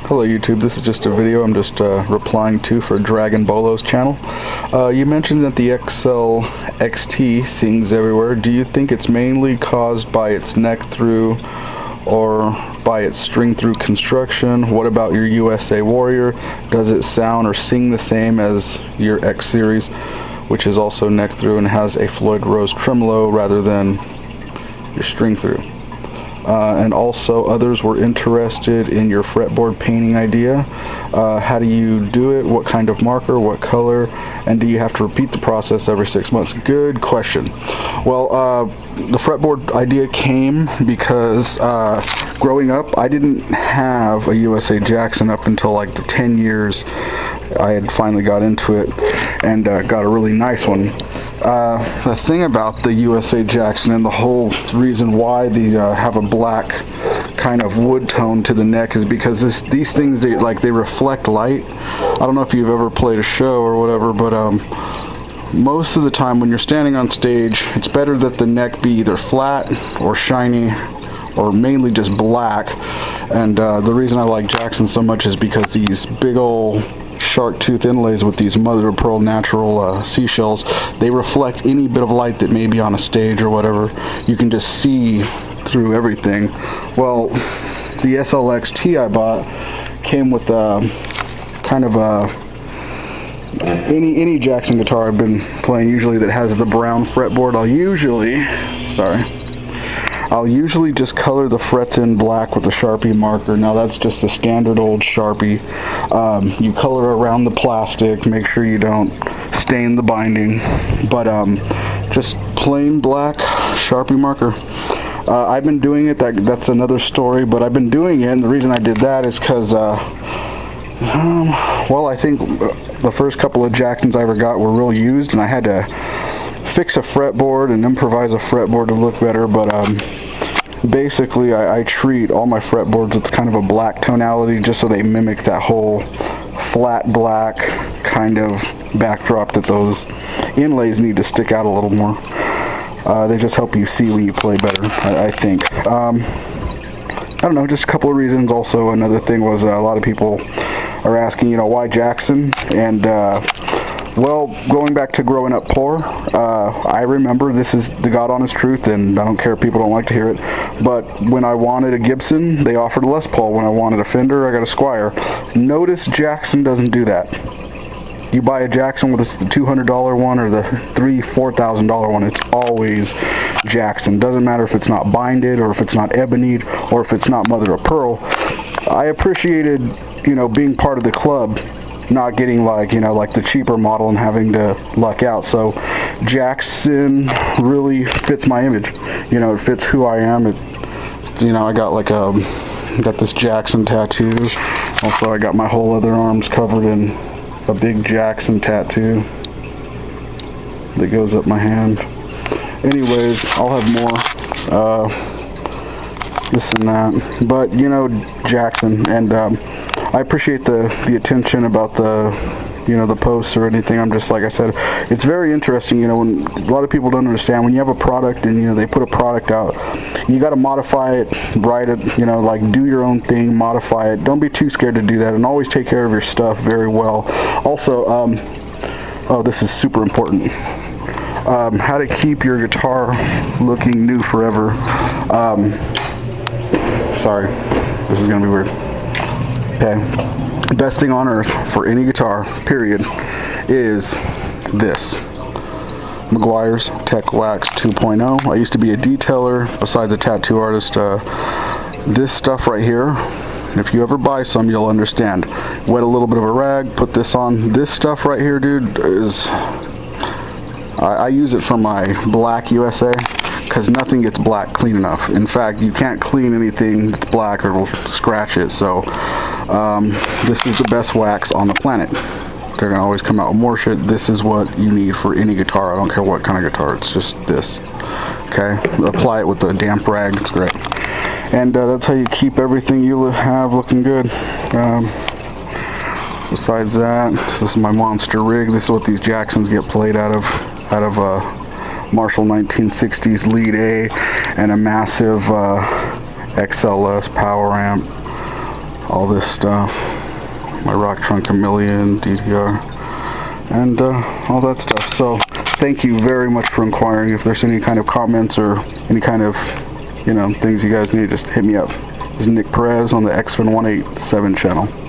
Hello YouTube, this is just a video I'm just replying to for Dragon Bolo's channel. You mentioned that the XL XT sings everywhere. Do you think it's mainly caused by its neck through or by its string through construction? What about your USA Warrior? Does it sound or sing the same as your X series, which is also neck through and has a Floyd Rose tremolo rather than your string through? And also others were interested in your fretboard painting idea. How do you do it? What kind of marker? What color? And do you have to repeat the process every 6 months? Good question. Well, the fretboard idea came because growing up I didn't have a USA Jackson up until like the 10 years I had finally got into it and got a really nice one. The thing about the USA Jackson and the whole reason why these have a black kind of wood tone to the neck is because these things, they reflect light. I don't know if you've ever played a show or whatever, but most of the time when you're standing on stage, it's better that the neck be either flat or shiny or mainly just black. And the reason I like Jackson so much is because these big old shark tooth inlays with these mother of pearl natural seashells, they reflect any bit of light that may be on a stage or whatever. You can just see through everything. Well, the SLXT I bought came with kind of any Jackson guitar I've been playing usually that has the brown fretboard. I'll usually just color the frets in black with a Sharpie marker. Now that's just a standard old Sharpie. You color around the plastic, make sure you don't stain the binding, but just plain black Sharpie marker. I've been doing it, that's another story, but I've been doing it, and the reason I did that is because well, I think the first couple of Jacksons I ever got were real used, and I had to fix a fretboard and improvise a fretboard to look better. But basically I treat all my fretboards with kind of a black tonality just so they mimic that whole flat black kind of backdrop that those inlays need to stick out a little more. They just help you see when you play better, I think. I don't know, just a couple of reasons. Also, another thing was a lot of people are asking, you know, why Jackson? And well, going back to growing up poor, I remember, this is the God honest truth, and I don't care if people don't like to hear it, but when I wanted a Gibson, they offered a Les Paul. When I wanted a Fender, I got a Squire. Notice Jackson doesn't do that. You buy a Jackson with the $200 one or the $3,000-$4,000 one, it's always Jackson. Doesn't matter if it's not binded or if it's not ebonied or if it's not mother of pearl. I appreciated, you know, being part of the club, not getting like the cheaper model and having to luck out. So Jackson really fits my image. You know, it fits who I am. It, you know, I got like got this Jackson tattoo. Also, I got my whole other arms covered in a big Jackson tattoo that goes up my hand. Anyways, I'll have more this and that, but you know, Jackson. And I appreciate the attention about the posts or anything. I'm just, like I said, it's very interesting, you know, when a lot of people don't understand, when you have a product and, you know, they put a product out, you got to modify it, write it, you know, like do your own thing, modify it. Don't be too scared to do that, and always take care of your stuff very well. Also, oh, this is super important. How to keep your guitar looking new forever. Sorry, this is gonna be weird. Okay, best thing on earth for any guitar, period, is this Meguiar's Tech Wax 2.0. I used to be a detailer besides a tattoo artist. This stuff right here, if you ever buy some, you'll understand. Wet a little bit of a rag, put this on. This stuff right here, dude, is I use it for my black USA, because nothing gets black clean enough. In fact, you can't clean anything that's black or it'll scratch it. So this is the best wax on the planet. They're gonna always come out with more shit. This is what you need for any guitar. I don't care what kind of guitar, it's just this. Okay, apply it with a damp rag, it's great. And that's how you keep everything you have looking good. Besides that, this is my monster rig. This is what these Jacksons get played out of Marshall 1960s lead A and a massive XLS power amp. all this stuff, my rock trunk chameleon, DTR, and all that stuff. So thank you very much for inquiring. If there's any kind of comments or any kind of, you know, things you guys need, just hit me up. This is Nick Perez on the X-Fin 187 channel.